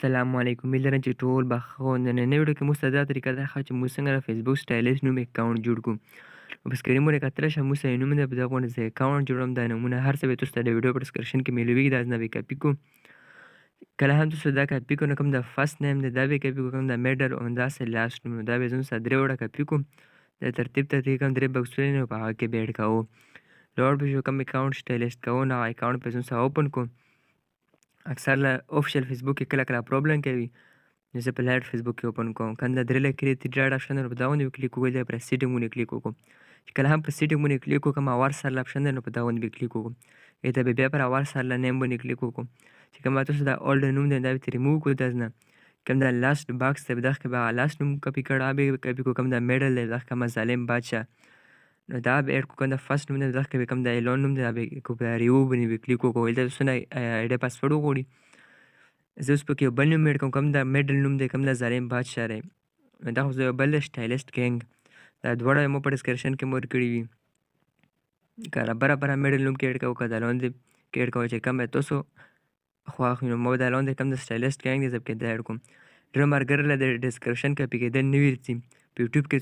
السلام علیکم. هیله لرم چې ټول به ښه وو. نننۍ ویډیو کې موږ ته دا طریقه ده ښه چې موږ څنګه د فیسبوک سټایلش نوم اکاونټ جوړ کړو. نو په سکرین باندې کتلی شئ موږ سره نوم دی په دغه باندې زه اکاونټ جوړوم. دا نومونه هر څه به تاسو ته د ویډیو په ډسکرپشن کې میلویږي. دا نه به کاپي کړو. کله هم تاسو دا کاپي کړو نو کوم د فرست نیم دی دا به کاپي کړو، کوم د میډل او همداسې لاست نوم دا به زموږ سره درې وړه کاپي کړو. د ترتیب کوم درې بکسونه دي نو په هغه کې به اډ کوو. لوړ به شو کوم اکاونټ سټایلش کوو نو هغه اکاونټ به زموږ سره اوپن کړو. اکثر له آفیشیل فیسبوک کې کله کله پرابلم کوي. نو زه په لایټ فیسبوک کې اوپن کوم. کوم د درې لکې تھری ډاټ آپشن دی نو په دغه باندې به کلیک وکړو. بیا پر سیټینګ باندې کلیک وکړو. چې کله هم په سیټینګ باندې کلیک وکړو کوم اور سرل آپشن دی نو په دغه باندې به کلیک وکړو. دلته به بیا پر اور سرل نیم باندې کلیک وکړو. چې کوم تاسو دا اولډ نوم دی دا به ترې ریموو کړو. داسې نه کوم دا لاست باکس دی په دغه کې به هغه لاست نوم کاپي کړی هغه به کاپي کړو. کوم دا میډل دی دغه کوم ظالم بادشاه نو دا به اډ کړو. کوم د فرست نوم دی دغه کې به کوم د ایلون نوم دی دا به په ریموو باندې به کلیک وکړو. دلته تاسو نه آیډي پاسورډ وغواړي. زه اوس پکې یو بل نوم اډ کوم. کوم دا میډل نوم دی کوم د ظالم بادشاه دی دا خو زه یو بل دی سټایلسټ کینګ. دا دواړه مو په ډسکرپشن کې مو ورکړي وي. که برابره میډل نوم کې اډ کوو که د لاندې کې اډ کوو چې کوم به تاسو خوښ وي. نو ما به د لاندې کوم د سټایلسټ کینګ دی زه پکې دا اډ کوم. ډېرو ملګرو له د ډسکرپشن کاپي کېدل نه ورځي. په یوټیوب کې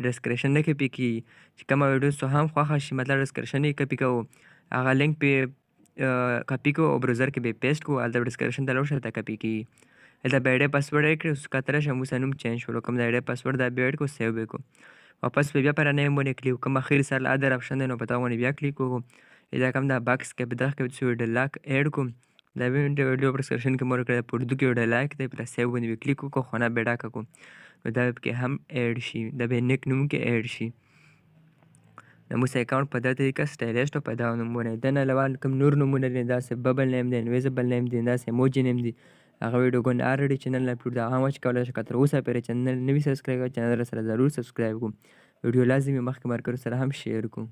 ډسکرپشن نه کاپي کېږي. چې کومه ویډیو ستاسو هم خوښه شي مطلب ډسکرپشن یې کاپي کوو هغه لینک پې کاپي کوو او براوزر کې به یې پیسټ کوو. هلته ډسکرپشن ته لاړ شئ هلته کاپي کېږي. دلته به آیډي پاسورډ اډ کړئ. اوس کتلی شئ موږ سره نوم چینج شولو. کوم د آیډي پاسورډ دا به اډ کړو سیو به کړو. واپس به بیا پر نیم باندې کلیک کوم اخر سره ادر آپشن دی نو په دغه باندې بیا کلیک وکړو. دا کوم دا باکس کې په دغه کې به تاسو ویډیو لاک اډ کړو. دا به ویډیو په ډسکرپشن کې مو ورکړی په اردو کې ویډیو لاک دی پر سیو باندې به کلیک وکړو. خونه به ډاکه کړو نو دا به پکې هم اډ شي. دا به نیک نوم کې اډ شي. د موږ اکاونټ په دغه طریقه سټایلسټ او په دغه نوم باندې د نه علاوه کوم نور نومونه دي داسې ببل نیم دی انویزبل نیم دی داسې ایموجي نیم دی هغه ویډیوګانې الریډي چینل اپلوډ دی هغه هم چې کولی شئ که تر اوسه پورې چینل نه وي سبسکرایب کړی چینل سره ضرور سبسکرایب کړو. ویډیو لازمي مخکې ملګرو سره هم شیر کړو.